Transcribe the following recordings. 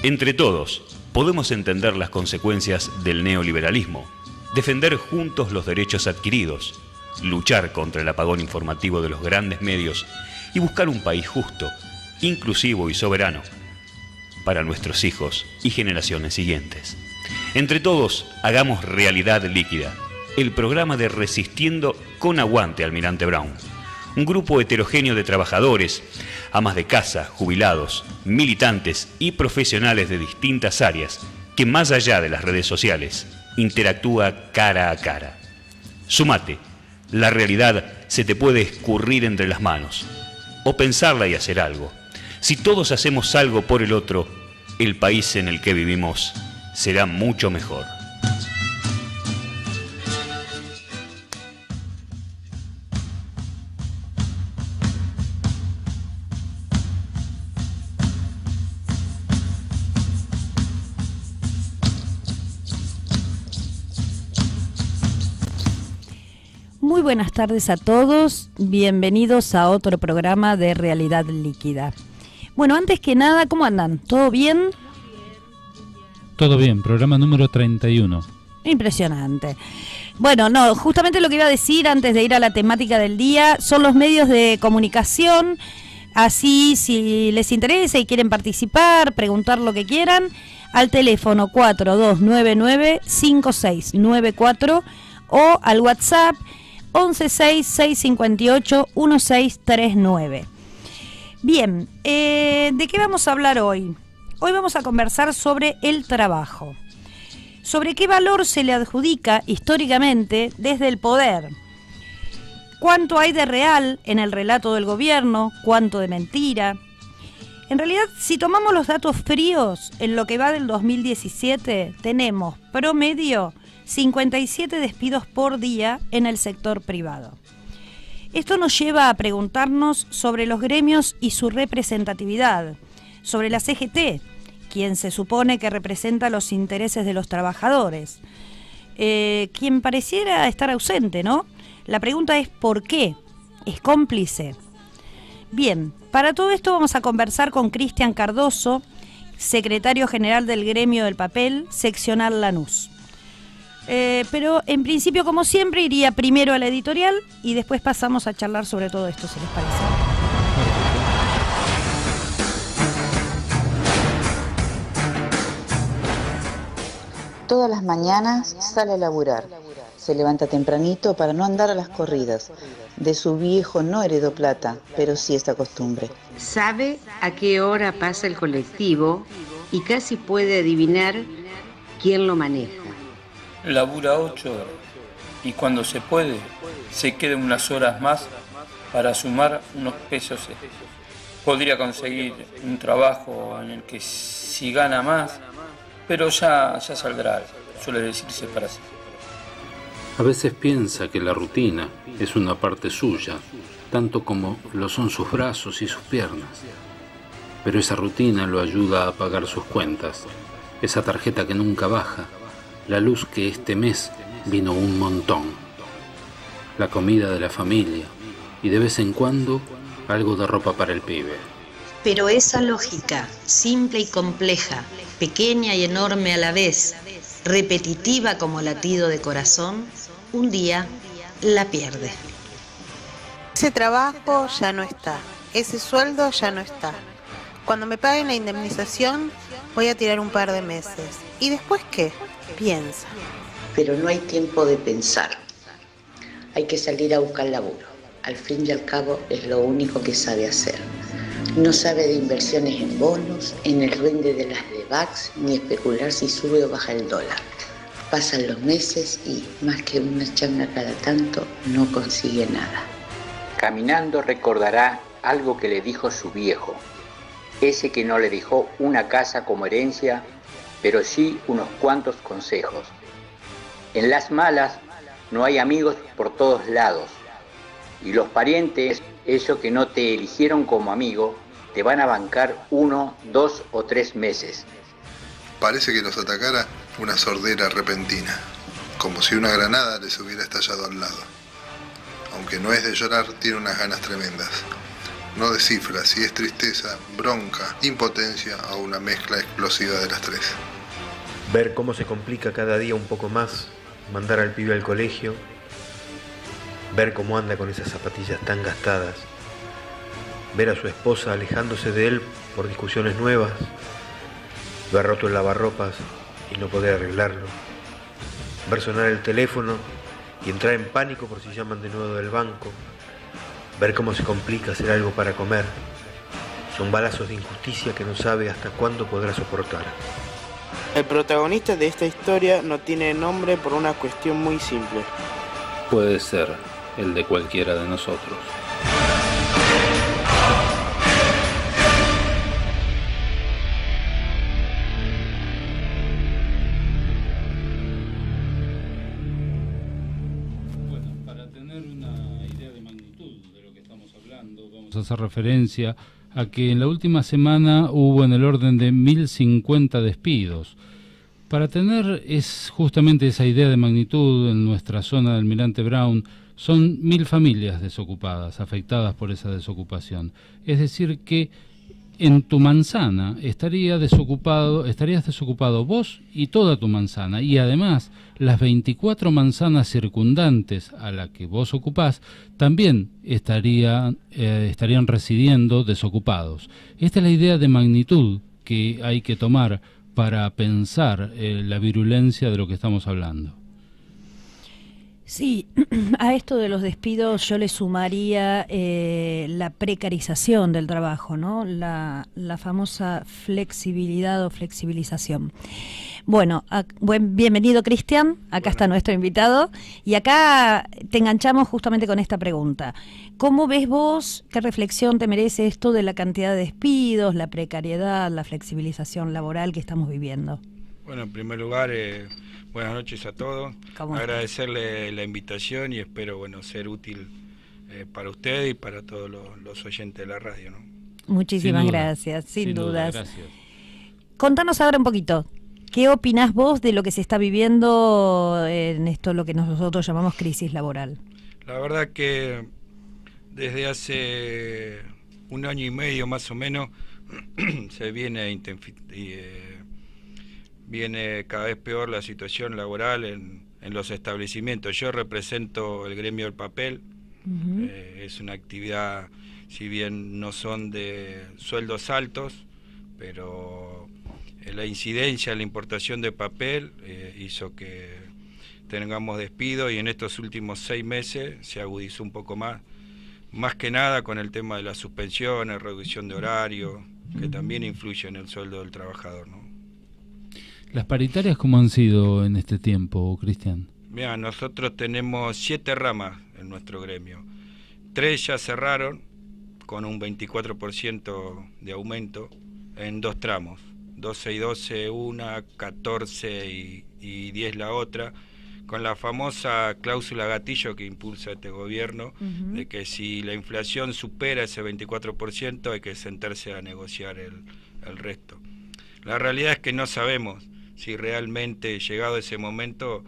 Entre todos, podemos entender las consecuencias del neoliberalismo, defender juntos los derechos adquiridos, luchar contra el apagón informativo de los grandes medios y buscar un país justo, inclusivo y soberano para nuestros hijos y generaciones siguientes. Entre todos, hagamos realidad líquida el programa de Resistiendo con Aguante, Almirante Brown. Un grupo heterogéneo de trabajadores, amas de casa, jubilados, militantes y profesionales de distintas áreas que, más allá de las redes sociales, interactúa cara a cara. Sumate, la realidad se te puede escurrir entre las manos, o pensarla y hacer algo. Si todos hacemos algo por el otro, el país en el que vivimos será mucho mejor. Muy buenas tardes a todos, bienvenidos a otro programa de Realidad Líquida. Bueno, antes que nada, ¿cómo andan? ¿Todo bien? Todo bien, programa número 31. Impresionante. Bueno, no, justamente lo que iba a decir antes de ir a la temática del día son los medios de comunicación. Así, si les interesa y quieren participar, preguntar lo que quieran, al teléfono 4299-5694 o al WhatsApp 1166581639. Bien, ¿de qué vamos a hablar hoy? Hoy vamos a conversar sobre el trabajo, sobre qué valor se le adjudica históricamente desde el poder, cuánto hay de real en el relato del gobierno, cuánto de mentira. En realidad, si tomamos los datos fríos, en lo que va del 2017, tenemos promedio 57 despidos por día en el sector privado. Esto nos lleva a preguntarnos sobre los gremios y su representatividad, sobre la CGT, quien se supone que representa los intereses de los trabajadores, quien pareciera estar ausente, ¿no? La pregunta es ¿por qué? ¿Es cómplice? Bien, para todo esto vamos a conversar con Cristian Cardoso, secretario general del Gremio del Papel, seccional Lanús. Pero en principio, como siempre, iría primero a la editorial y después pasamos a charlar sobre todo esto, si les parece. Todas las mañanas sale a laburar. Se levanta tempranito para no andar a las corridas. De su viejo no heredó plata, pero sí esta costumbre. Sabe a qué hora pasa el colectivo y casi puede adivinar quién lo maneja. Labura 8 horas y cuando se puede, se queda unas horas más para sumar unos pesos extras. Podría conseguir un trabajo en el que si gana más, pero ya saldrá, suele decirse para sí. A veces piensa que la rutina es una parte suya, tanto como lo son sus brazos y sus piernas. Pero esa rutina lo ayuda a pagar sus cuentas, esa tarjeta que nunca baja, la luz que este mes vino un montón, la comida de la familia y de vez en cuando algo de ropa para el pibe. Pero esa lógica, simple y compleja, pequeña y enorme a la vez, repetitiva como latido de corazón, un día la pierde. Ese trabajo ya no está, ese sueldo ya no está. Cuando me paguen la indemnización voy a tirar un par de meses. ¿Y después qué? Piensa. Pero no hay tiempo de pensar. Hay que salir a buscar laburo. Al fin y al cabo es lo único que sabe hacer. No sabe de inversiones en bonos, en el rinde de las de VAX, ni especular si sube o baja el dólar. Pasan los meses y, más que una changa cada tanto, no consigue nada. Caminando recordará algo que le dijo su viejo, ese que no le dejó una casa como herencia, pero sí unos cuantos consejos. En las malas no hay amigos por todos lados, y los parientes, esos que no te eligieron como amigo, te van a bancar 1, 2 o 3 meses. Parece que nos atacara una sordera repentina, como si una granada les hubiera estallado al lado. Aunque no es de llorar, tiene unas ganas tremendas. no descifra si es tristeza, bronca, impotencia o una mezcla explosiva de las tres. Ver cómo se complica cada día un poco más, mandar al pibe al colegio, ver cómo anda con esas zapatillas tan gastadas, ver a su esposa alejándose de él por discusiones nuevas, ver roto el lavarropas y no poder arreglarlo, ver sonar el teléfono y entrar en pánico por si llaman de nuevo del banco, ver cómo se complica hacer algo para comer. Son balazos de injusticia que no sabe hasta cuándo podrá soportar. El protagonista de esta historia no tiene nombre por una cuestión muy simple. Puede ser el de cualquiera de nosotros. Hacer referencia a que en la última semana hubo en el orden de 1050 despidos. Para tener justamente esa idea de magnitud, en nuestra zona del Almirante Brown son 1000 familias desocupadas, afectadas por esa desocupación. Es decir que en tu manzana estarías desocupado vos y toda tu manzana, y además las 24 manzanas circundantes a la que vos ocupás también estarían residiendo desocupados. Esta es la idea de magnitud que hay que tomar para pensar la virulencia de lo que estamos hablando. Sí, a esto de los despidos yo le sumaría la precarización del trabajo, ¿no? La famosa flexibilidad o flexibilización. Bueno, bienvenido Cristian, acá está nuestro invitado y acá te enganchamos justamente con esta pregunta. ¿Cómo ves vos, qué reflexión te merece esto de la cantidad de despidos, la precariedad, la flexibilización laboral que estamos viviendo? Bueno, en primer lugar, buenas noches a todos. Agradecerle la invitación y espero ser útil para usted y para todos los oyentes de la radio, ¿no? Muchísimas gracias, sin dudas. Gracias. Contanos ahora un poquito, ¿qué opinás vos de lo que se está viviendo en esto, lo que nosotros llamamos crisis laboral? La verdad que desde hace un año y medio más o menos se viene cada vez peor la situación laboral en los establecimientos. Yo represento el gremio del papel. Es una actividad, si bien no son de sueldos altos, pero la incidencia en la importación de papel hizo que tengamos despido, y en estos últimos 6 meses se agudizó un poco más que nada con el tema de las suspensiones, reducción de horario, que también influye en el sueldo del trabajador, ¿no? ¿Las paritarias cómo han sido en este tiempo, Cristian? Mira, nosotros tenemos 7 ramas en nuestro gremio. 3 ya cerraron con un 24% de aumento en 2 tramos. 12 y 12 una, 14 y 10 la otra, con la famosa cláusula gatillo que impulsa este gobierno, de que si la inflación supera ese 24% hay que sentarse a negociar el resto. La realidad es que no sabemos si realmente, llegado ese momento,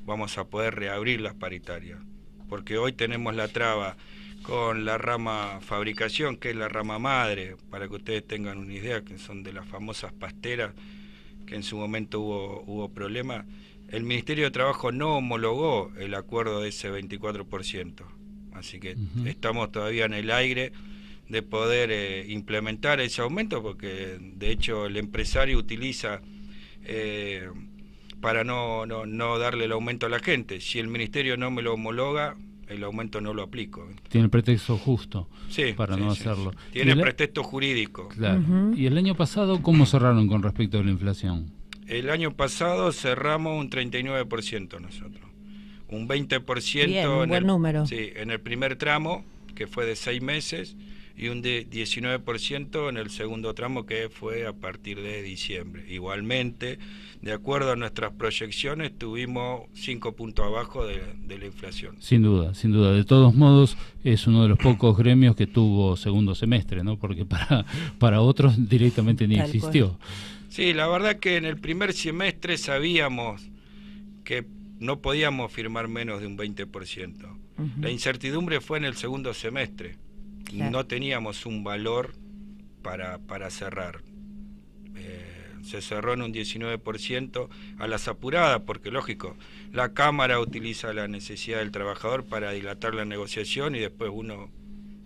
vamos a poder reabrir las paritarias, porque hoy tenemos la traba con la rama fabricación, que es la rama madre, para que ustedes tengan una idea, que son de las famosas pasteras, que en su momento hubo problemas. El Ministerio de Trabajo no homologó el acuerdo de ese 24%, así que estamos todavía en el aire de poder implementar ese aumento, porque de hecho el empresario utiliza para no darle el aumento a la gente. Si el ministerio no me lo homologa, el aumento no lo aplico. Tiene el pretexto justo para no hacerlo. Sí. Tiene pretexto jurídico. Claro. ¿Y el año pasado cómo cerraron con respecto a la inflación? El año pasado cerramos un 39% nosotros. Un 20% Bien, un buen número. Sí, en el primer tramo, que fue de 6 meses, y un 19% en el segundo tramo, que fue a partir de diciembre. Igualmente, de acuerdo a nuestras proyecciones, tuvimos 5 puntos abajo de la inflación. Sin duda, sin duda. De todos modos, es uno de los pocos gremios que tuvo segundo semestre, ¿no? Porque para otros directamente ni existió. Sí, la verdad que en el primer semestre sabíamos que no podíamos firmar menos de un 20%. La incertidumbre fue en el segundo semestre, Claro. No teníamos un valor para cerrar. Se cerró en un 19% a las apuradas, porque lógico, la Cámara utiliza la necesidad del trabajador para dilatar la negociación y después uno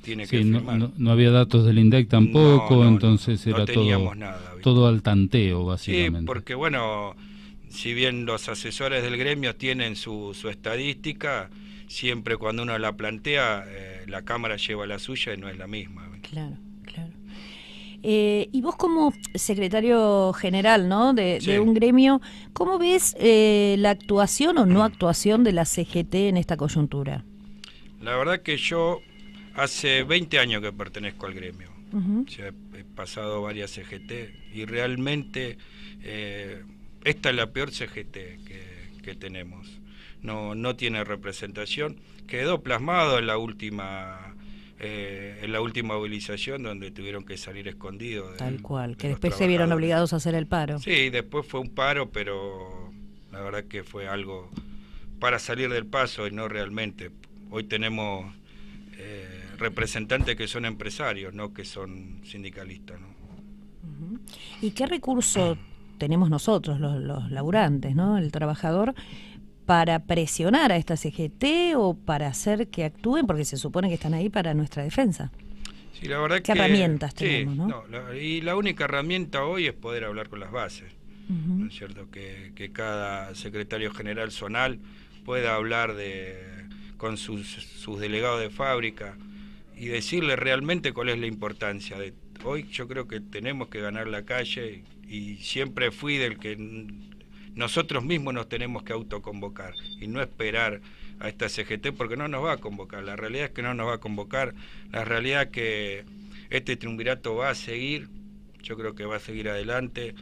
tiene que firmar. No había datos del INDEC tampoco, entonces era nada, todo al tanteo, básicamente. Sí, porque bueno, si bien los asesores del gremio tienen su estadística, siempre cuando uno la plantea, la Cámara lleva la suya y no es la misma. Claro, claro. Y vos como secretario general, ¿no? de un gremio, ¿cómo ves la actuación o no actuación de la CGT en esta coyuntura? La verdad que yo hace 20 años que pertenezco al gremio. O sea, he pasado varias CGT y realmente esta es la peor CGT que tenemos. No tiene representación. Quedó plasmado en la última movilización donde tuvieron que salir escondidos. Tal cual, que después se vieron obligados a hacer el paro. Sí, después fue un paro, pero la verdad que fue algo para salir del paso y no realmente. Hoy tenemos representantes que son empresarios, no que son sindicalistas, ¿no? ¿Y qué recurso tenemos nosotros, los laburantes, ¿no? El trabajador, para presionar a esta CGT o para hacer que actúen, porque se supone que están ahí para nuestra defensa? Sí, la verdad ¿Qué herramientas tenemos, no? Y la única herramienta hoy es poder hablar con las bases, ¿no es cierto? Que cada secretario general zonal pueda hablar con sus delegados de fábrica y decirle realmente cuál es la importancia. Hoy yo creo que tenemos que ganar la calle y siempre fui del que nosotros mismos nos tenemos que autoconvocar y no esperar a esta CGT porque no nos va a convocar. La realidad es que no nos va a convocar, la realidad es que este triunvirato va a seguir, yo creo que va a seguir adelante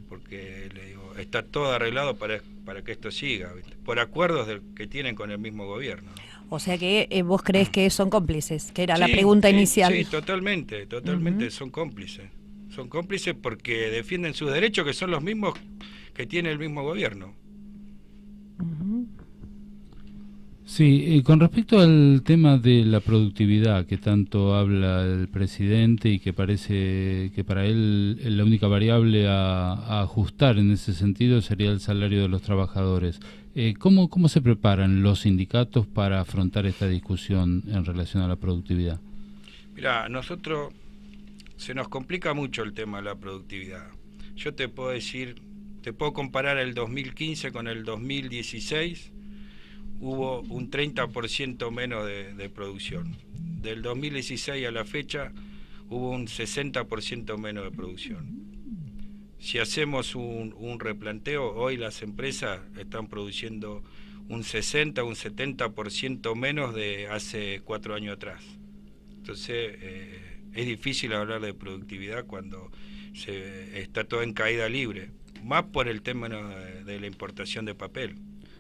porque le digo, está todo arreglado para que esto siga, ¿viste? Por acuerdos que tienen con el mismo gobierno. O sea que vos creés que son cómplices, que era la pregunta inicial. Sí, totalmente, son cómplices. Son cómplices porque defienden sus derechos que son los mismos que tiene el mismo gobierno. Sí, con respecto al tema de la productividad que tanto habla el presidente y que parece que para él la única variable a ajustar en ese sentido sería el salario de los trabajadores. ¿Cómo se preparan los sindicatos para afrontar esta discusión en relación a la productividad? Mirá, nosotros se nos complica mucho el tema de la productividad. Yo te puedo decir, te puedo comparar el 2015 con el 2016, hubo un 30% menos de producción. Del 2016 a la fecha hubo un 60% menos de producción. Si hacemos un replanteo, hoy las empresas están produciendo un 60, un 70% menos de hace 4 años atrás. Entonces, es difícil hablar de productividad cuando está todo en caída libre, más por el tema de la importación de papel.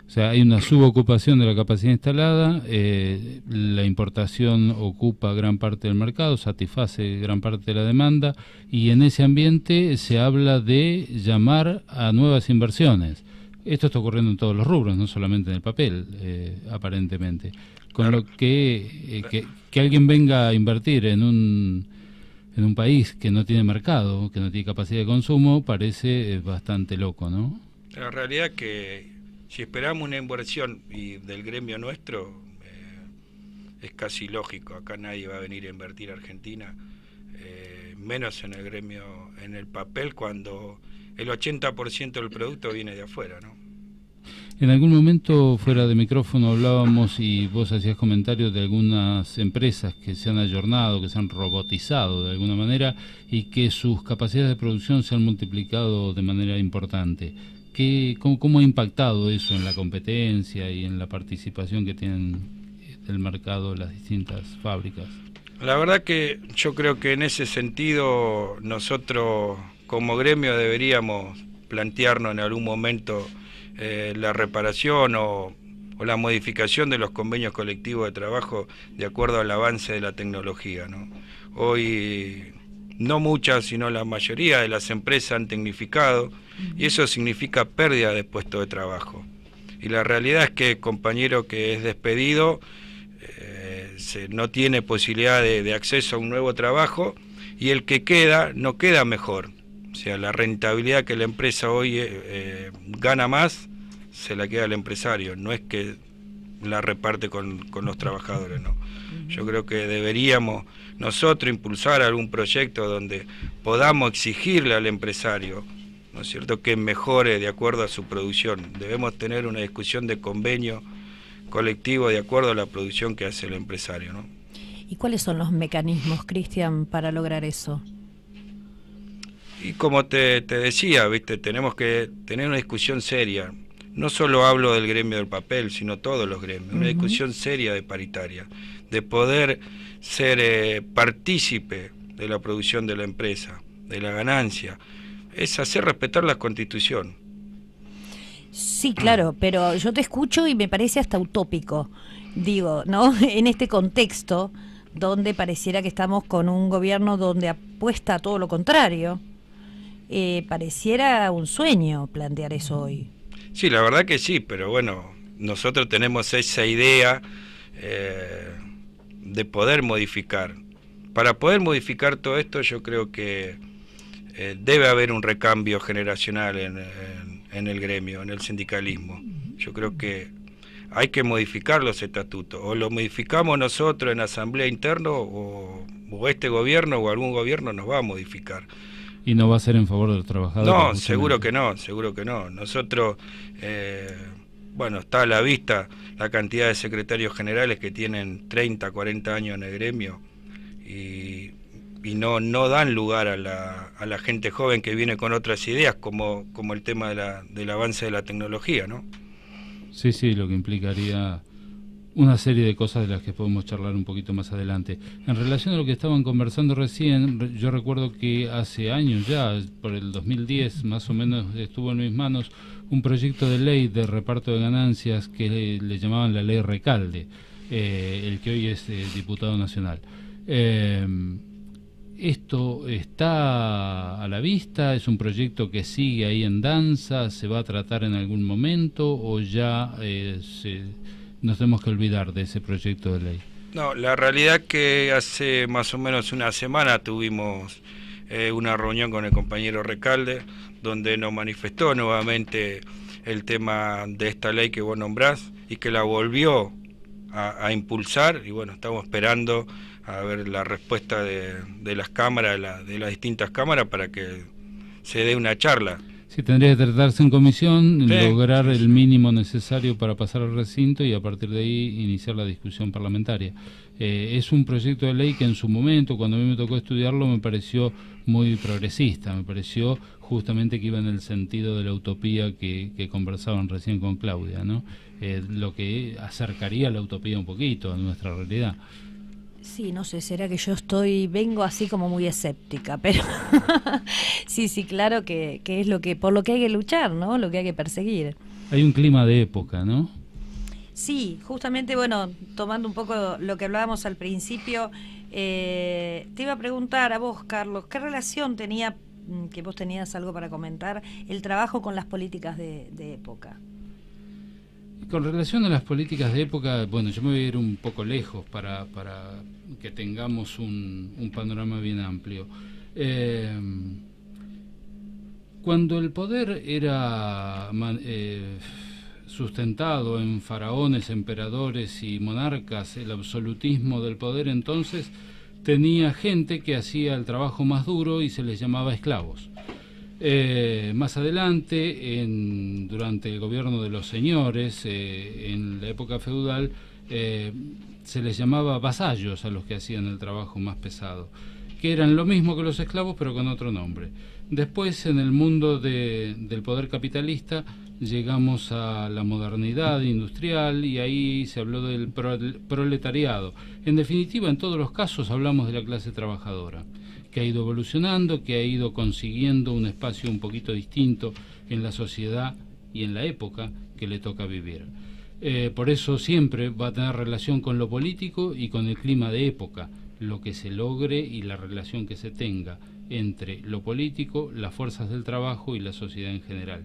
O sea, hay una subocupación de la capacidad instalada, la importación ocupa gran parte del mercado, satisface gran parte de la demanda, y en ese ambiente se habla de llamar a nuevas inversiones. Esto está ocurriendo en todos los rubros, no solamente en el papel, aparentemente. Con lo que alguien venga a invertir en un país que no tiene mercado, que no tiene capacidad de consumo, parece bastante loco, ¿no? La realidad es que si esperamos una inversión y del gremio nuestro, es casi lógico. Acá nadie va a venir a invertir a Argentina, menos en el gremio, en el papel, cuando el 80% del producto viene de afuera, ¿no? En algún momento, fuera de micrófono, hablábamos y vos hacías comentarios de algunas empresas que se han ayornado, que se han robotizado de alguna manera y que sus capacidades de producción se han multiplicado de manera importante. ¿Cómo ha impactado eso en la competencia y en la participación que tienen del mercado las distintas fábricas? La verdad que yo creo que en ese sentido nosotros como gremio deberíamos plantearnos en algún momento la reparación o la modificación de los convenios colectivos de trabajo de acuerdo al avance de la tecnología, ¿no? Hoy no muchas, sino la mayoría de las empresas han tecnificado y eso significa pérdida de puestos de trabajo. Y la realidad es que el compañero que es despedido no tiene posibilidad de acceso a un nuevo trabajo, y el que queda no queda mejor. O sea, la rentabilidad que la empresa hoy gana más, se la queda el empresario, no es que la reparte con los trabajadores, ¿no? Yo creo que deberíamos nosotros impulsar algún proyecto donde podamos exigirle al empresario, ¿no es cierto?, que mejore de acuerdo a su producción. Debemos tener una discusión de convenio colectivo de acuerdo a la producción que hace el empresario, ¿no? ¿Y cuáles son los mecanismos, Cristian, para lograr eso? Y como te decía, ¿viste?, tenemos que tener una discusión seria. No solo hablo del gremio del papel, sino todos los gremios. Una discusión seria de paritaria, de poder ser partícipe de la producción de la empresa, de la ganancia. Es hacer respetar la Constitución. Sí, claro, pero yo te escucho y me parece hasta utópico, digo, ¿no? En este contexto donde pareciera que estamos con un gobierno donde apuesta a todo lo contrario, pareciera un sueño plantear eso hoy. Sí, la verdad que sí, pero bueno, nosotros tenemos esa idea de poder modificar. Para poder modificar todo esto, yo creo que debe haber un recambio generacional en el gremio, en el sindicalismo. Yo creo que hay que modificar los estatutos, o lo modificamos nosotros en asamblea interna, o este gobierno o algún gobierno nos va a modificar. ¿Y no va a ser en favor de los trabajadores? No, seguro que no, seguro que no. Nosotros, bueno, está a la vista la cantidad de secretarios generales que tienen 30, 40 años en el gremio, y no dan lugar a la gente joven que viene con otras ideas, como el tema del avance de la tecnología, ¿no? Sí, lo que implicaría una serie de cosas de las que podemos charlar un poquito más adelante. En relación a lo que estaban conversando recién, yo recuerdo que hace años ya, por el 2010 más o menos, estuvo en mis manos un proyecto de ley de reparto de ganancias que le llamaban la ley Recalde, el que hoy es diputado nacional. ¿Esto está a la vista? ¿Es un proyecto que sigue ahí en danza? ¿Se va a tratar en algún momento o ya nos tenemos que olvidar de ese proyecto de ley? No, la realidad que hace más o menos una semana tuvimos una reunión con el compañero Recalde, donde nos manifestó nuevamente el tema de esta ley que vos nombrás y que la volvió a impulsar, y bueno, estamos esperando a ver la respuesta de las cámaras, de las distintas cámaras, para que se dé una charla. Sí, tendría que tratarse en comisión, lograr el mínimo necesario para pasar al recinto y a partir de ahí iniciar la discusión parlamentaria. Es un proyecto de ley que en su momento, cuando a mí me tocó estudiarlo, me pareció muy progresista, me pareció justamente que iba en el sentido de la utopía que conversaban recién con Claudia, ¿no? Lo que acercaría la utopía un poquito a nuestra realidad. Sí, no sé, será que yo vengo así como muy escéptica, pero sí, claro que es por lo que hay que luchar, ¿no? Lo que hay que perseguir. Hay un clima de época, ¿no? Sí, justamente, bueno, tomando un poco lo que hablábamos al principio, te iba a preguntar a vos, Carlos, ¿qué relación tenía, que vos tenías algo para comentar, el trabajo con las políticas de época? Con relación a las políticas de época, bueno, yo me voy a ir un poco lejos para que tengamos un panorama bien amplio. Cuando el poder era sustentado en faraones, emperadores y monarcas, el absolutismo del poder entonces tenía gente que hacía el trabajo más duro y se les llamaba esclavos. Más adelante, durante el gobierno de los señores, en la época feudal, se les llamaba vasallos a los que hacían el trabajo más pesado, que eran lo mismo que los esclavos pero con otro nombre. Después, en el mundo del poder capitalista, llegamos a la modernidad industrial y ahí se habló del proletariado. En definitiva, en todos los casos hablamos de la clase trabajadora, que ha ido evolucionando, que ha ido consiguiendo un espacio un poquito distinto en la sociedad y en la época que le toca vivir. Por eso siempre va a tener relación con lo político y con el clima de época, lo que se logre y la relación que se tenga entre lo político, las fuerzas del trabajo y la sociedad en general.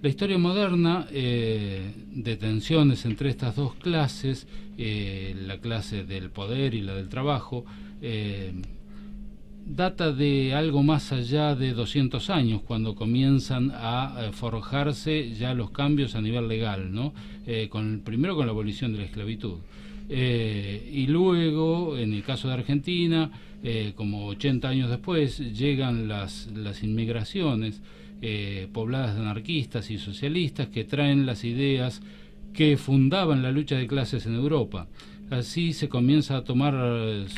La historia moderna de tensiones entre estas dos clases, la clase del poder y la del trabajo, data de algo más allá de 200 años, cuando comienzan a forjarse ya los cambios a nivel legal, ¿no? Primero con la abolición de la esclavitud. Y luego, en el caso de Argentina, como 80 años después, llegan las inmigraciones pobladas de anarquistas y socialistas que traen las ideas que fundaban la lucha de clases en Europa. Así se comienza a tomar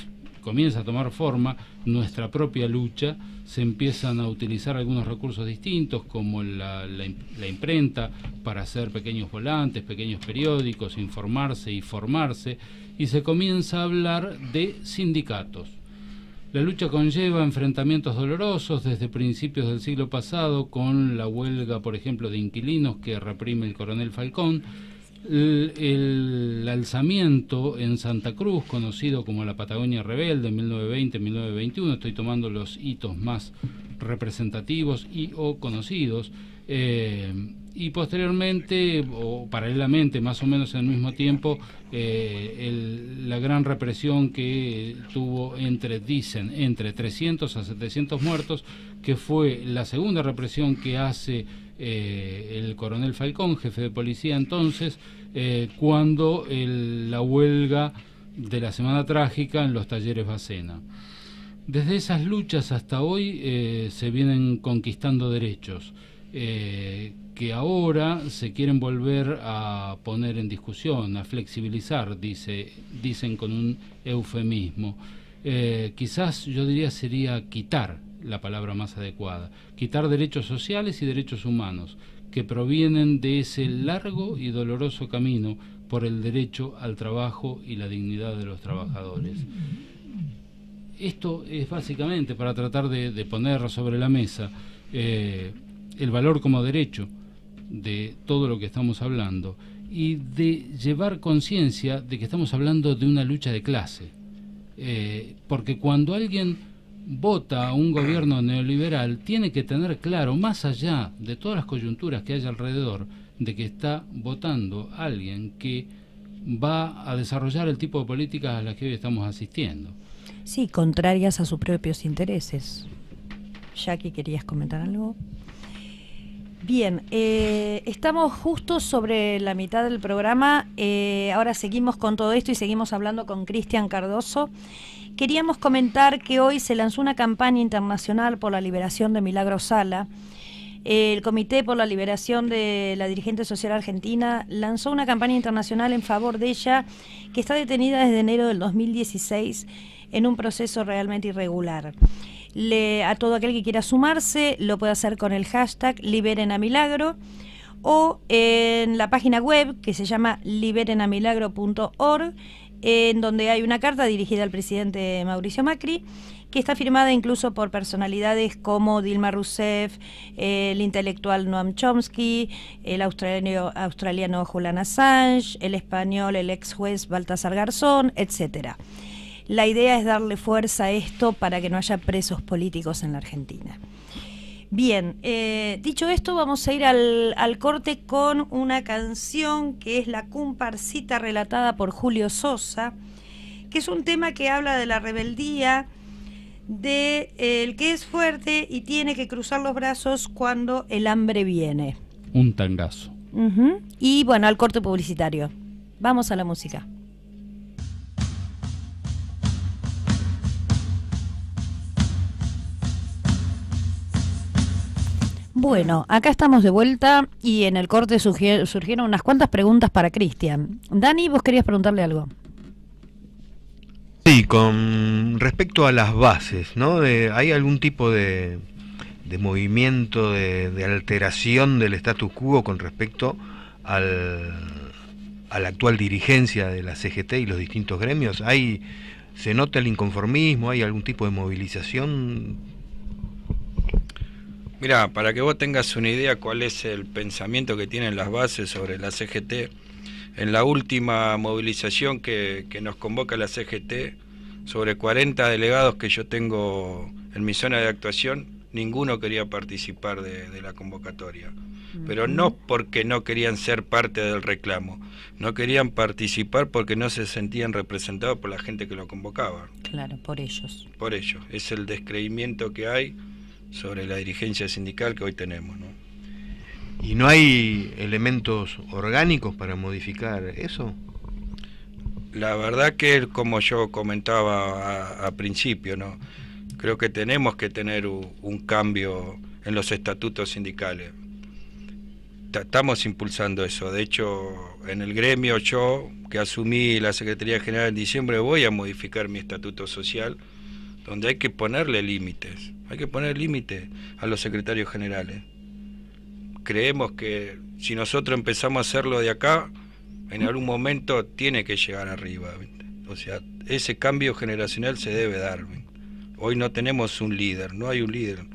forma nuestra propia lucha, se empiezan a utilizar algunos recursos distintos como la imprenta para hacer pequeños volantes, pequeños periódicos, informarse y formarse, y se comienza a hablar de sindicatos. La lucha conlleva enfrentamientos dolorosos desde principios del siglo pasado con la huelga, por ejemplo, de inquilinos que reprime el coronel Falcón, el alzamiento en Santa Cruz, conocido como la Patagonia Rebelde, en 1920-1921, estoy tomando los hitos más representativos o conocidos, y posteriormente, o paralelamente, más o menos en el mismo tiempo, la gran represión que tuvo entre 300 a 700 muertos, que fue la segunda represión que hace el coronel Falcón, jefe de policía entonces, cuando la huelga de la Semana Trágica en los talleres Bacena. Desde esas luchas hasta hoy se vienen conquistando derechos que ahora se quieren volver a poner en discusión, a flexibilizar, dicen con un eufemismo. Quizás yo diría sería quitar la palabra más adecuada, quitar derechos sociales y derechos humanos que provienen de ese largo y doloroso camino por el derecho al trabajo y la dignidad de los trabajadores. Esto es básicamente para tratar de poner sobre la mesa el valor como derecho de todo lo que estamos hablando y de llevar conciencia de que estamos hablando de una lucha de clase, porque cuando alguien vota a un gobierno neoliberal tiene que tener claro, más allá de todas las coyunturas que haya alrededor, de que está votando a alguien que va a desarrollar el tipo de políticas a las que hoy estamos asistiendo. Sí, contrarias a sus propios intereses. Jackie, ¿querías comentar algo? Bien, estamos justo sobre la mitad del programa, ahora seguimos con todo esto y seguimos hablando con Cristian Cardoso. Queríamos comentar que hoy se lanzó una campaña internacional por la liberación de Milagro Sala. El Comité por la Liberación de la Dirigente Social Argentina lanzó una campaña internacional en favor de ella, que está detenida desde enero del 2016 en un proceso realmente irregular. A todo aquel que quiera sumarse lo puede hacer con el hashtag #LiberenAMilagro o en la página web que se llama liberenamilagro.org, en donde hay una carta dirigida al presidente Mauricio Macri, que está firmada incluso por personalidades como Dilma Rousseff, el intelectual Noam Chomsky, el australiano Julian Assange, el español, el ex juez Baltasar Garzón, etcétera. La idea es darle fuerza a esto para que no haya presos políticos en la Argentina. Bien, dicho esto, vamos a ir al corte con una canción que es La Comparsita, relatada por Julio Sosa, que es un tema que habla de la rebeldía, de el que es fuerte y tiene que cruzar los brazos cuando el hambre viene. Un tangazo. Y bueno, al corte publicitario. Vamos a la música. Bueno, acá estamos de vuelta y en el corte surgieron unas cuantas preguntas para Cristian. Dani, vos querías preguntarle algo. Sí, con respecto a las bases, ¿no? ¿Hay algún tipo de movimiento, de alteración del status quo con respecto a la actual dirigencia de la CGT y los distintos gremios? ¿Se nota el inconformismo? ¿Hay algún tipo de movilización? Mira, para que vos tengas una idea cuál es el pensamiento que tienen las bases sobre la CGT, en la última movilización que nos convoca la CGT, sobre 40 delegados que yo tengo en mi zona de actuación, ninguno quería participar de la convocatoria. Pero no porque no querían ser parte del reclamo, no querían participar porque no se sentían representados por la gente que lo convocaba. Claro, por ellos. Por ellos, es el descreimiento que hay sobre la dirigencia sindical que hoy tenemos, ¿no? ¿Y no hay elementos orgánicos para modificar eso? La verdad que, como yo comentaba a principio, ¿no? Creo que tenemos que tener un cambio en los estatutos sindicales. Estamos impulsando eso. De hecho, en el gremio, yo, que asumí la Secretaría General en diciembre, voy a modificar mi estatuto social, donde hay que ponerle límites. Hay que poner límites a los secretarios generales. Creemos que si nosotros empezamos a hacerlo de acá, en algún momento tiene que llegar arriba, ¿viste? O sea, ese cambio generacional se debe dar, ¿viste? Hoy no tenemos un líder, no hay un líder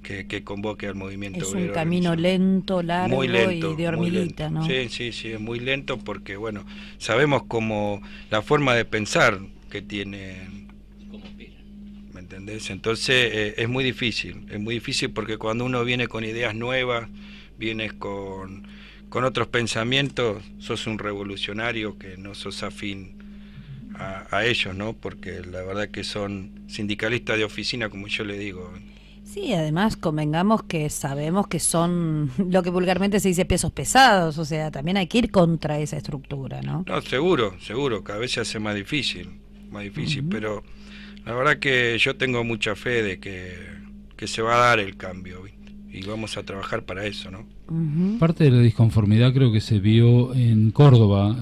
que convoque al movimiento obrero. Es un camino lento, largo, muy lento, y de hormiguita, ¿no? Sí, es muy lento porque, bueno, sabemos como la forma de pensar que tienen, ¿me entendés? Entonces es muy difícil porque cuando uno viene con ideas nuevas, vienes con otros pensamientos, sos un revolucionario que no sos afín a ellos, ¿no? Porque la verdad que son sindicalistas de oficina, como yo le digo. Sí, además convengamos que sabemos que son lo que vulgarmente se dice pesos pesados, o sea, también hay que ir contra esa estructura, ¿no? No, seguro, cada vez se hace más difícil, pero la verdad que yo tengo mucha fe de que se va a dar el cambio, ¿viste? Y vamos a trabajar para eso, ¿no? Parte de la disconformidad creo que se vio en Córdoba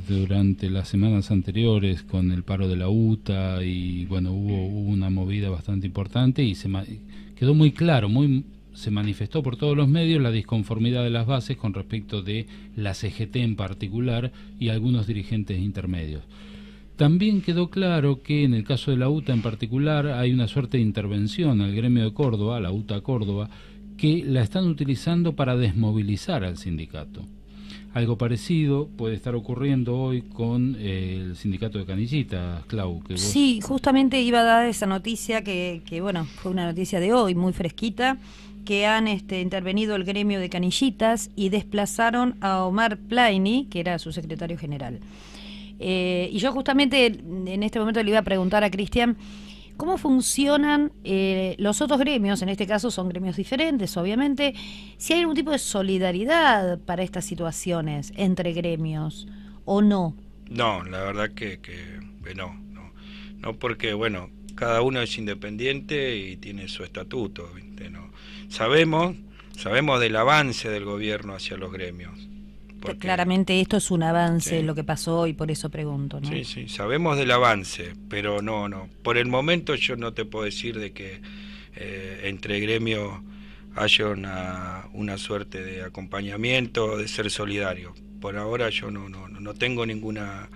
durante las semanas anteriores con el paro de la UTA y bueno, hubo una movida bastante importante y quedó muy claro, se manifestó por todos los medios la disconformidad de las bases con respecto de la CGT en particular y algunos dirigentes intermedios. También quedó claro que en el caso de la UTA en particular hay una suerte de intervención al gremio de Córdoba, la UTA Córdoba, que la están utilizando para desmovilizar al sindicato. Algo parecido puede estar ocurriendo hoy con el sindicato de canillitas, Clau. Que vos... Sí, justamente iba a dar esa noticia que bueno, fue una noticia de hoy, muy fresquita, que han intervenido el gremio de canillitas y desplazaron a Omar Plaini, que era su secretario general. Y yo justamente en este momento le iba a preguntar a Cristian cómo funcionan los otros gremios, en este caso son gremios diferentes, obviamente, si hay algún tipo de solidaridad para estas situaciones entre gremios o no. No, la verdad que no, porque bueno, cada uno es independiente y tiene su estatuto, ¿viste? No. Sabemos del avance del gobierno hacia los gremios. Porque, claramente esto es un avance, lo que pasó hoy, por eso pregunto, ¿no? Sí, sabemos del avance, pero no. Por el momento yo no te puedo decir de que entre gremios haya una suerte de acompañamiento, de ser solidario. Por ahora yo no tengo ninguna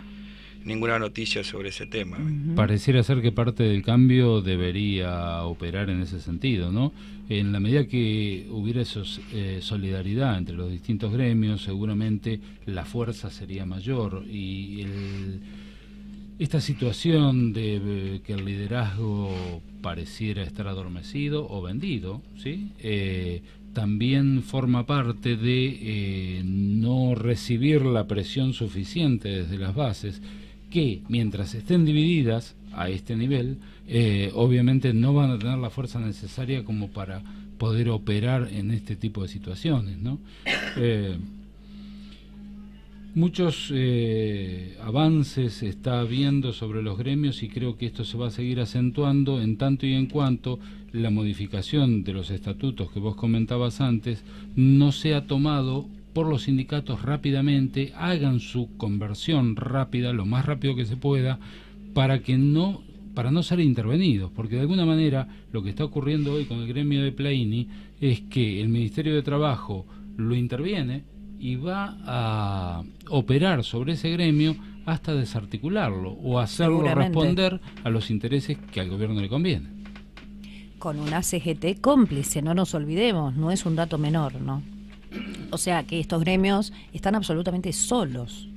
noticia sobre ese tema. Pareciera ser que parte del cambio debería operar en ese sentido, ¿no? En la medida que hubiera solidaridad entre los distintos gremios, seguramente la fuerza sería mayor y esta situación de que el liderazgo pareciera estar adormecido o vendido, ¿sí? También forma parte de no recibir la presión suficiente desde las bases, que mientras estén divididas a este nivel, obviamente no van a tener la fuerza necesaria como para poder operar en este tipo de situaciones, ¿no? Muchos avances está habiendo sobre los gremios y creo que esto se va a seguir acentuando en tanto y en cuanto la modificación de los estatutos que vos comentabas antes no sea tomado por los sindicatos rápidamente, hagan su conversión rápida, lo más rápido que se pueda, para no ser intervenidos, porque de alguna manera lo que está ocurriendo hoy con el gremio de Plaini es que el Ministerio de Trabajo lo interviene y va a operar sobre ese gremio hasta desarticularlo o hacerlo responder a los intereses que al gobierno le conviene. Con una CGT cómplice, no nos olvidemos, no es un dato menor, ¿no? O sea que estos gremios están absolutamente solos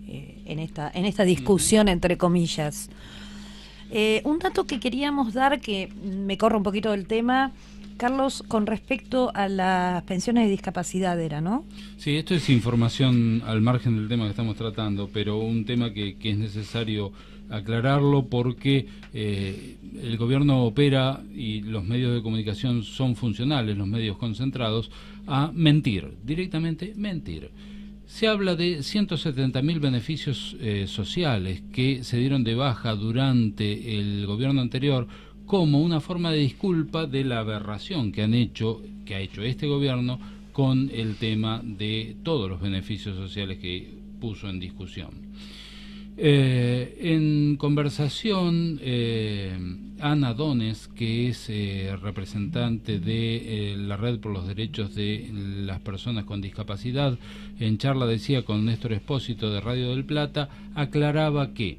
en esta discusión, entre comillas. Un dato que queríamos dar, que me corre un poquito del tema, Carlos, con respecto a las pensiones de discapacidad era, ¿no? Sí, esto es información al margen del tema que estamos tratando, pero un tema que es necesario aclararlo porque el gobierno opera y los medios de comunicación son funcionales, los medios concentrados, a mentir, directamente mentir. Se habla de 170.000 beneficios sociales que se dieron de baja durante el gobierno anterior como una forma de disculpa de la aberración que ha hecho este gobierno con el tema de todos los beneficios sociales que puso en discusión. En conversación, Ana Dones, que es representante de la Red por los Derechos de las Personas con Discapacidad, en charla decía con Néstor Espósito de Radio del Plata, aclaraba que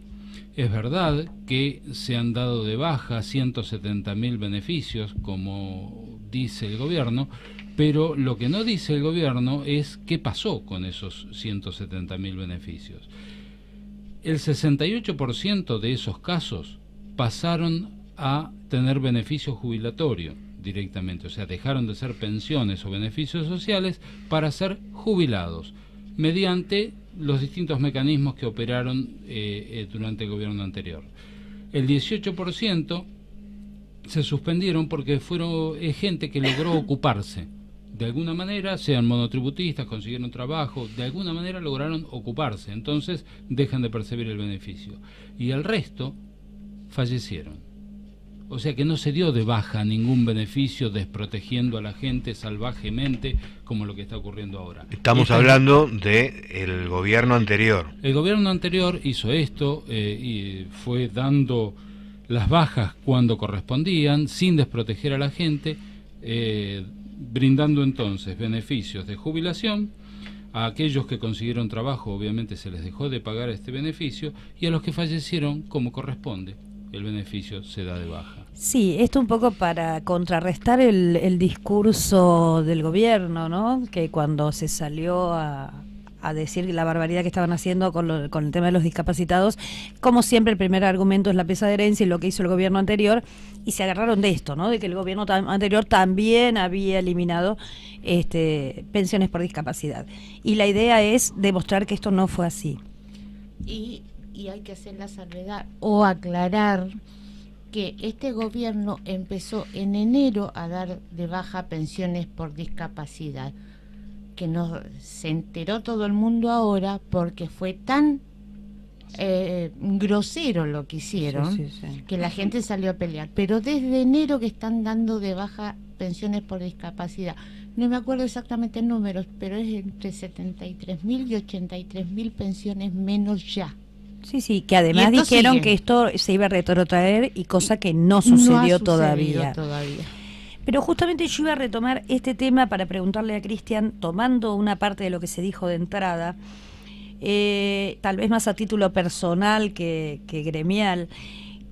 es verdad que se han dado de baja 170.000 beneficios, como dice el gobierno, pero lo que no dice el gobierno es qué pasó con esos 170.000 beneficios. El 68% de esos casos pasaron a tener beneficio jubilatorio directamente, o sea, dejaron de ser pensiones o beneficios sociales para ser jubilados, mediante los distintos mecanismos que operaron durante el gobierno anterior. El 18% se suspendieron porque fueron gente que logró ocuparse. De alguna manera, sean monotributistas, consiguieron trabajo, de alguna manera lograron ocuparse, entonces dejan de percibir el beneficio. Y el resto fallecieron. O sea que no se dio de baja ningún beneficio desprotegiendo a la gente salvajemente como lo que está ocurriendo ahora. Estamos hablando del gobierno anterior. El gobierno anterior hizo esto y fue dando las bajas cuando correspondían, sin desproteger a la gente, brindando entonces beneficios de jubilación. A aquellos que consiguieron trabajo obviamente se les dejó de pagar este beneficio, y a los que fallecieron como corresponde el beneficio se da de baja. Sí, esto un poco para contrarrestar el discurso del gobierno, ¿no? Que cuando se salió a decir la barbaridad que estaban haciendo con el tema de los discapacitados, como siempre el primer argumento es la pesada herencia y lo que hizo el gobierno anterior, y se agarraron de esto, ¿no? De que el gobierno anterior también había eliminado pensiones por discapacidad. Y la idea es demostrar que esto no fue así. Y hay que hacer la salvedad o aclarar que este gobierno empezó en enero a dar de baja pensiones por discapacidad, que no se enteró todo el mundo ahora porque fue tan grosero lo que hicieron, que la gente salió a pelear. Pero desde enero que están dando de baja pensiones por discapacidad, no me acuerdo exactamente números, pero es entre 73.000 y 83.000 pensiones menos ya. Sí, que además dijeron que esto se iba a retrotraer, y cosa que no sucedió todavía. Pero justamente yo iba a retomar este tema para preguntarle a Cristian, tomando una parte de lo que se dijo de entrada, tal vez más a título personal que gremial.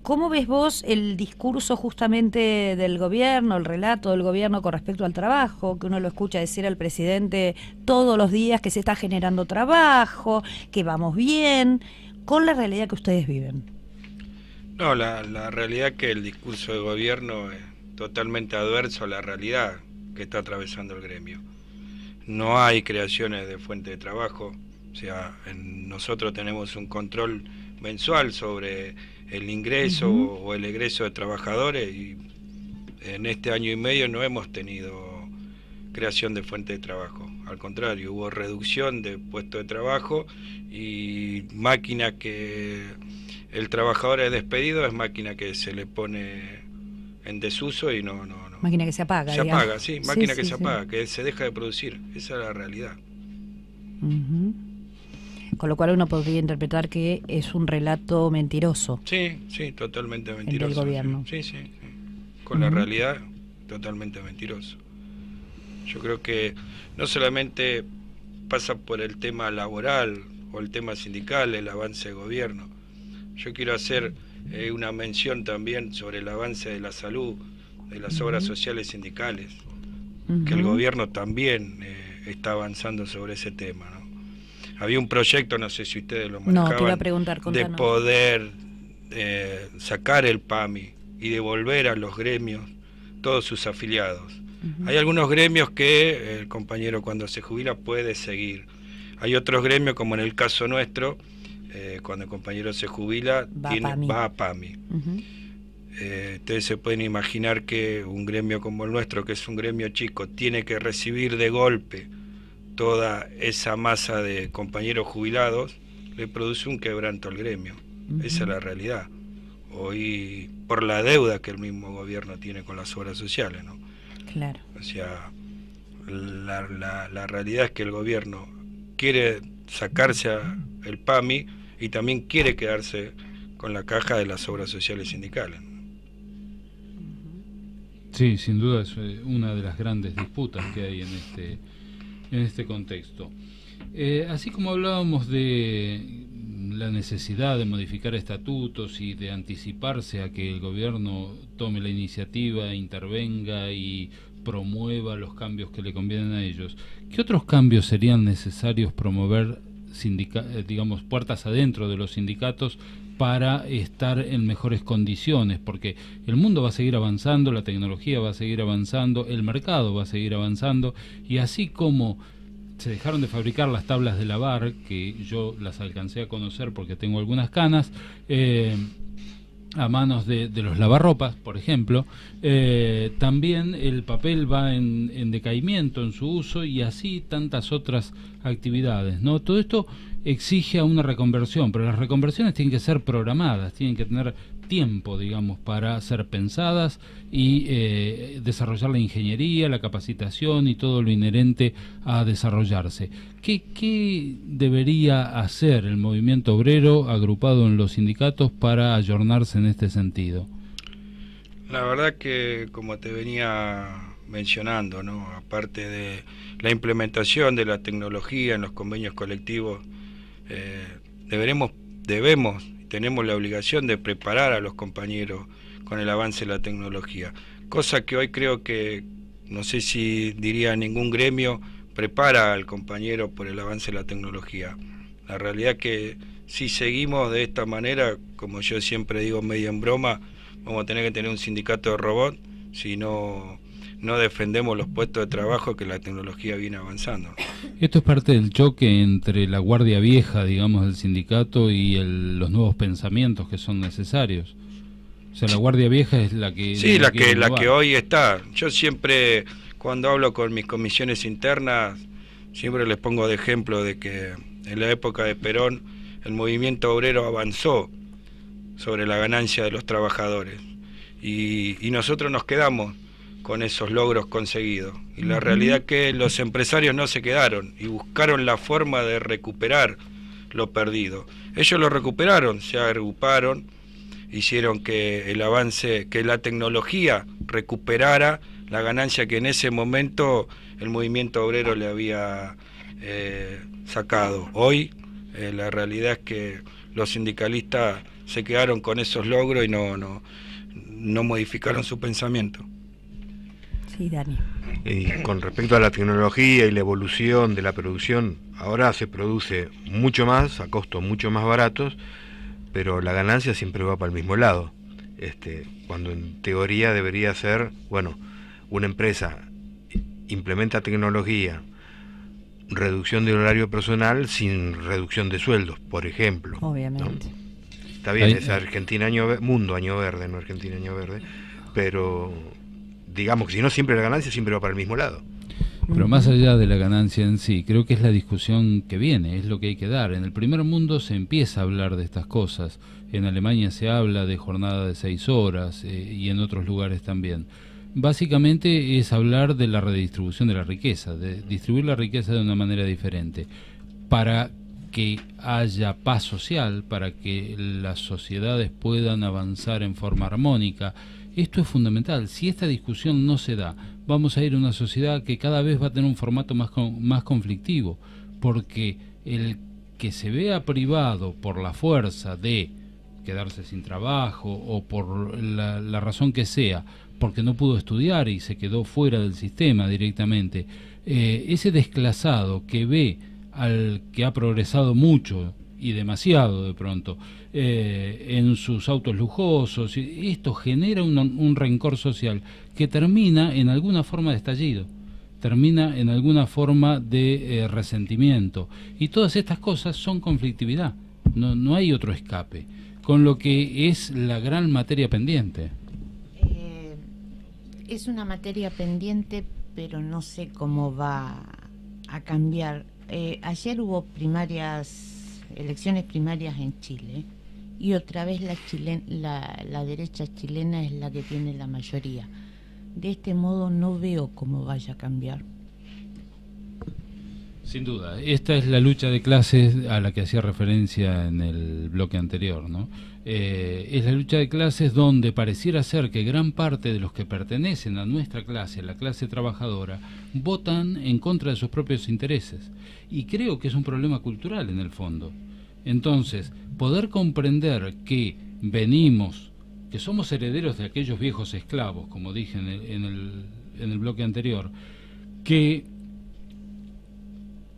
¿Cómo ves vos el discurso justamente del gobierno, el relato del gobierno con respecto al trabajo, que uno lo escucha decir al presidente todos los días que se está generando trabajo, que vamos bien, con la realidad que ustedes viven? No, la realidad es que el discurso del gobierno es totalmente adverso a la realidad que está atravesando el gremio. No hay creaciones de fuente de trabajo, o sea, nosotros tenemos un control mensual sobre el ingreso o el egreso de trabajadores, y en este año y medio no hemos tenido creación de fuente de trabajo. Al contrario, hubo reducción de puestos de trabajo, y máquina que el trabajador es despedido es máquina que se le pone en desuso y no. Máquina que se apaga. Se apaga, sí, máquina que se apaga, que se deja de producir. Esa es la realidad. Con lo cual uno podría interpretar que es un relato mentiroso. Sí, totalmente mentiroso. Del gobierno. Sí. Con la realidad, totalmente mentiroso. Yo creo que no solamente pasa por el tema laboral o el tema sindical, el avance del gobierno. Yo quiero hacer una mención también sobre el avance de la salud, de las obras sociales sindicales, que el gobierno también está avanzando sobre ese tema, ¿no? Había un proyecto, no sé si ustedes lo manejaban, te iba a preguntar, de poder sacar el PAMI y devolver a los gremios todos sus afiliados. Hay algunos gremios que el compañero cuando se jubila puede seguir. Hay otros gremios, como en el caso nuestro, cuando el compañero se jubila, va a PAMI. Ustedes se pueden imaginar que un gremio como el nuestro, que es un gremio chico, tiene que recibir de golpe toda esa masa de compañeros jubilados, le produce un quebranto al gremio. Esa es la realidad. Hoy, por la deuda que el mismo gobierno tiene con las obras sociales, ¿no? Claro. O sea, la realidad es que el gobierno quiere sacarse el PAMI y también quiere quedarse con la caja de las obras sociales sindicales. Sí, sin duda es una de las grandes disputas que hay en este contexto. Así como hablábamos de la necesidad de modificar estatutos y de anticiparse a que el gobierno tome la iniciativa, intervenga y promueva los cambios que le convienen a ellos, ¿qué otros cambios serían necesarios promover, digamos, puertas adentro de los sindicatos para estar en mejores condiciones? Porque el mundo va a seguir avanzando, la tecnología va a seguir avanzando, el mercado va a seguir avanzando, y así como se dejaron de fabricar las tablas de lavar, que yo las alcancé a conocer porque tengo algunas canas, a manos de los lavarropas, por ejemplo, también el papel va en decaimiento en su uso, y así tantas otras actividades, ¿no? Todo esto exige a una reconversión, pero las reconversiones tienen que ser programadas, tienen que tener tiempo, digamos, para ser pensadas y desarrollar la ingeniería, la capacitación y todo lo inherente a desarrollarse. ¿Qué debería hacer el movimiento obrero agrupado en los sindicatos para ayornarse en este sentido? La verdad que, como te venía mencionando, ¿no?, aparte de la implementación de la tecnología en los convenios colectivos, tenemos la obligación de preparar a los compañeros con el avance de la tecnología, cosa que hoy creo que, no sé si diría ningún gremio, prepara al compañero por el avance de la tecnología. La realidad que si seguimos de esta manera, como yo siempre digo medio en broma, vamos a tener que tener un sindicato de robots si no defendemos los puestos de trabajo que la tecnología viene avanzando. Esto es parte del choque entre la guardia vieja, digamos, del sindicato y los nuevos pensamientos que son necesarios. O sea, la guardia vieja es la que... Sí, la que hoy está. Yo siempre, cuando hablo con mis comisiones internas, siempre les pongo de ejemplo de que en la época de Perón el movimiento obrero avanzó sobre la ganancia de los trabajadores. Y nosotros nos quedamos con esos logros conseguidos, y la realidad es que los empresarios no se quedaron y buscaron la forma de recuperar lo perdido. Ellos lo recuperaron, se agruparon, hicieron que el avance, que la tecnología recuperara la ganancia que en ese momento el movimiento obrero le había sacado. Hoy la realidad es que los sindicalistas se quedaron con esos logros y no modificaron su pensamiento. Sí, Dani. Y con respecto a la tecnología y la evolución de la producción, ahora se produce mucho más, a costos mucho más baratos, pero la ganancia siempre va para el mismo lado. Cuando en teoría debería ser, bueno, una empresa implementa tecnología, reducción del horario personal sin reducción de sueldos, por ejemplo. Obviamente. ¿No? Está bien, es Argentina Mundo Año Verde, no Argentina Año Verde, pero digamos que si no, siempre la ganancia siempre va para el mismo lado. Pero más allá de la ganancia en sí, creo que es la discusión que viene, es lo que hay que dar. En el primer mundo se empieza a hablar de estas cosas. En Alemania se habla de jornada de 6 horas y en otros lugares también. Básicamente es hablar de la redistribución de la riqueza, de distribuir la riqueza de una manera diferente, para que haya paz social, para que las sociedades puedan avanzar en forma armónica. Esto es fundamental. Si esta discusión no se da, vamos a ir a una sociedad que cada vez va a tener un formato más conflictivo, porque el que se vea privado por la fuerza de quedarse sin trabajo o por la razón que sea, porque no pudo estudiar y se quedó fuera del sistema directamente, ese desclasado que ve al que ha progresado mucho y demasiado de pronto, en sus autos lujosos. Y esto genera un rencor social que termina en alguna forma de estallido, termina en alguna forma de resentimiento. Y todas estas cosas son conflictividad, no hay otro escape, con lo que es la gran materia pendiente. Es una materia pendiente, pero no sé cómo va a cambiar. Ayer hubo elecciones primarias en Chile, y otra vez la derecha chilena es la que tiene la mayoría. De este modo no veo cómo vaya a cambiar. Sin duda, esta es la lucha de clases a la que hacía referencia en el bloque anterior, ¿no? Es la lucha de clases donde pareciera ser que gran parte de los que pertenecen a nuestra clase, la clase trabajadora, votan en contra de sus propios intereses. Y creo que es un problema cultural en el fondo. Entonces, poder comprender que que somos herederos de aquellos viejos esclavos, como dije en el bloque anterior, que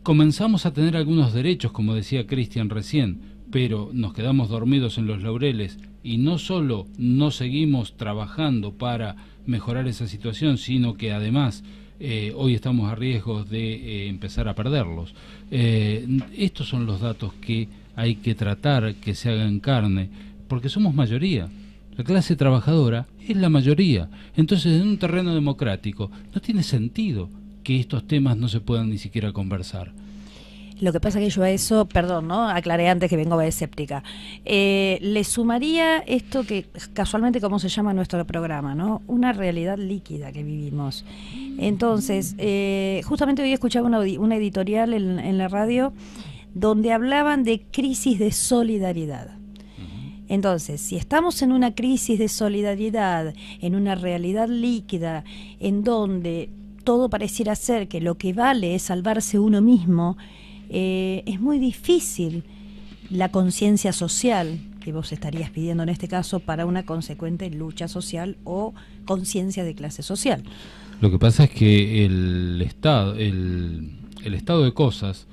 comenzamos a tener algunos derechos, como decía Cristian recién, pero nos quedamos dormidos en los laureles y no solo no seguimos trabajando para mejorar esa situación, sino que además hoy estamos a riesgo de empezar a perderlos. Estos son los datos que hay que tratar que se hagan carne, porque somos mayoría. La clase trabajadora es la mayoría. Entonces, en un terreno democrático no tiene sentido que estos temas no se puedan ni siquiera conversar. Lo que pasa que yo a eso, perdón, ¿no? Aclaré antes que vengo escéptica. Le sumaría esto que casualmente, ¿cómo se llama nuestro programa, ¿no? Una realidad líquida que vivimos. Entonces, justamente hoy escuchaba una editorial en la radio donde hablaban de crisis de solidaridad. Entonces, si estamos en una crisis de solidaridad, en una realidad líquida, en donde todo pareciera ser que lo que vale es salvarse uno mismo, es muy difícil la conciencia social que vos estarías pidiendo en este caso para una consecuente lucha social o conciencia de clase social. Lo que pasa es que el estado de cosas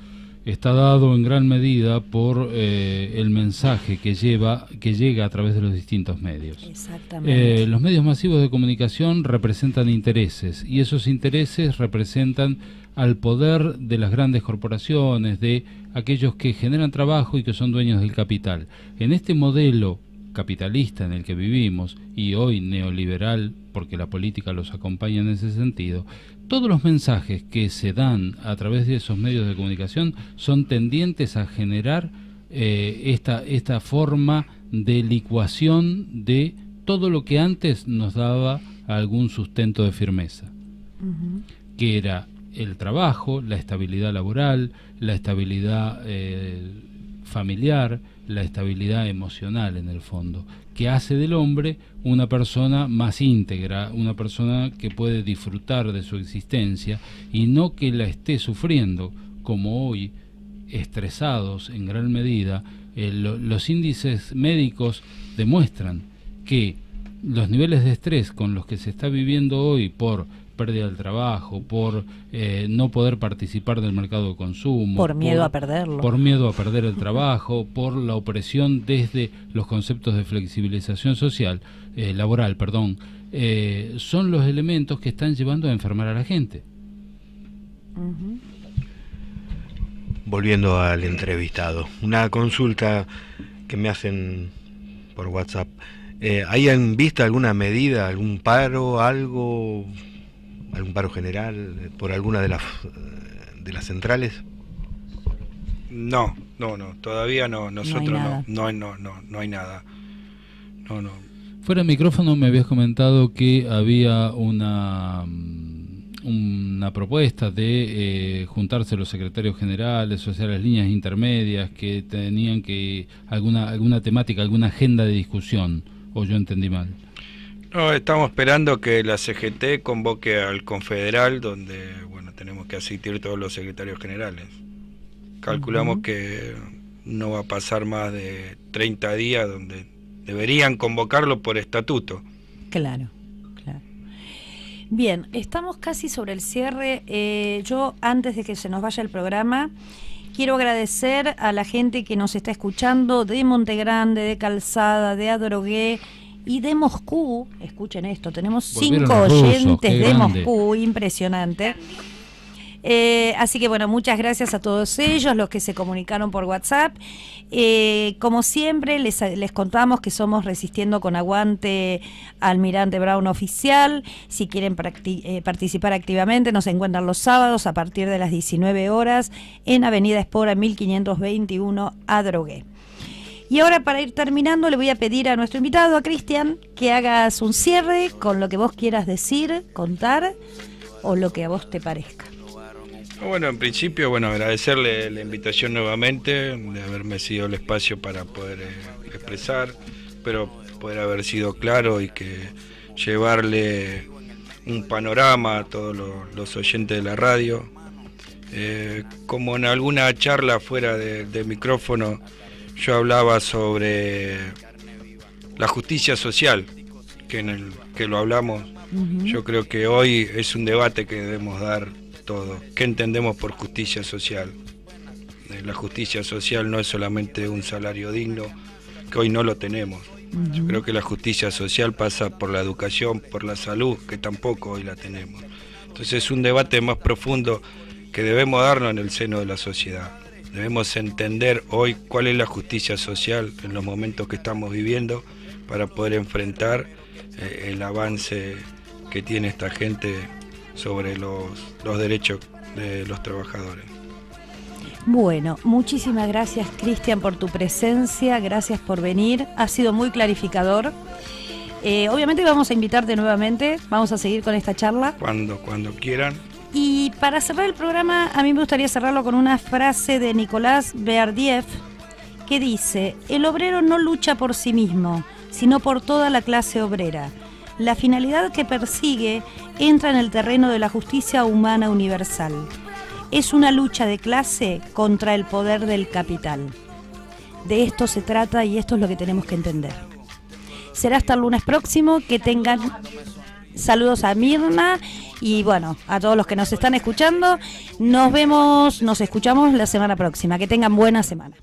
está dado en gran medida por el mensaje que llega a través de los distintos medios. Exactamente. Los medios masivos de comunicación representan intereses, y esos intereses representan al poder de las grandes corporaciones, de aquellos que generan trabajo y que son dueños del capital. En este modelo capitalista en el que vivimos, y hoy neoliberal, porque la política los acompaña en ese sentido, todos los mensajes que se dan a través de esos medios de comunicación son tendientes a generar esta forma de licuación de todo lo que antes nos daba algún sustento de firmeza, que era el trabajo, la estabilidad laboral, la estabilidad familiar, la estabilidad emocional en el fondo, que hace del hombre una persona más íntegra, una persona que puede disfrutar de su existencia y no que la esté sufriendo, como hoy, estresados en gran medida. Los índices médicos demuestran que los niveles de estrés con los que se está viviendo hoy por pérdida del trabajo, por no poder participar del mercado de consumo, por miedo a perderlo, por miedo a perder el trabajo, por la opresión desde los conceptos de flexibilización social, laboral, son los elementos que están llevando a enfermar a la gente. Volviendo al entrevistado, una consulta que me hacen por WhatsApp. ¿Hay en vista alguna medida, algún paro, algún paro general por alguna de las centrales? No, todavía no, nosotros no hay nada. No. Fuera de micrófono me habías comentado que había una propuesta de juntarse los secretarios generales, o sea, las líneas intermedias, que tenían que alguna temática, alguna agenda de discusión, o yo entendí mal. No, estamos esperando que la CGT convoque al confederal, donde tenemos que asistir todos los secretarios generales. Calculamos que no va a pasar más de 30 días, donde deberían convocarlo por estatuto. Claro. Bien, estamos casi sobre el cierre. Yo, antes de que se nos vaya el programa, Quiero agradecer a la gente que nos está escuchando de Monte Grande, de Calzada, de Adrogué y de Moscú. Escuchen esto, tenemos 5 oyentes de Moscú, impresionante. Así que bueno, muchas gracias a todos ellos, los que se comunicaron por WhatsApp. Como siempre, les contamos que somos Resistiendo con Aguante Almirante Brown Oficial. Si quieren participar activamente, nos encuentran los sábados a partir de las 19 horas en Avenida Espora 1521 Adrogué. Y ahora, para ir terminando, le voy a pedir a nuestro invitado, a Cristian, que hagas un cierre con lo que vos quieras decir, contar o lo que a vos te parezca. Bueno, en principio, agradecerle la invitación nuevamente, de haberme sido el espacio para poder expresar, pero poder haber sido claro y que llevarle un panorama a todos los oyentes de la radio. Como en alguna charla fuera de micrófono, yo hablaba sobre la justicia social, que lo hablamos. Yo creo que hoy es un debate que debemos dar todo. ¿Qué entendemos por justicia social? La justicia social no es solamente un salario digno, que hoy no lo tenemos. Yo creo que la justicia social pasa por la educación, por la salud, que tampoco hoy la tenemos. Entonces es un debate más profundo que debemos darnos en el seno de la sociedad. Debemos entender hoy cuál es la justicia social en los momentos que estamos viviendo para poder enfrentar el avance que tiene esta gente sobre los derechos de los trabajadores. Bueno, muchísimas gracias, Cristian, por tu presencia, gracias por venir, ha sido muy clarificador. Obviamente vamos a invitarte nuevamente, vamos a seguir con esta charla. Cuando quieran. Y para cerrar el programa, a mí me gustaría cerrarlo con una frase de Nicolás Beardiev, que dice: el obrero no lucha por sí mismo, sino por toda la clase obrera. La finalidad que persigue entra en el terreno de la justicia humana universal. Es una lucha de clase contra el poder del capital. De esto se trata y esto es lo que tenemos que entender. Será hasta el lunes próximo. Que tengan saludos a Mirna y bueno, a todos los que nos están escuchando. Nos escuchamos la semana próxima. Que tengan buena semana.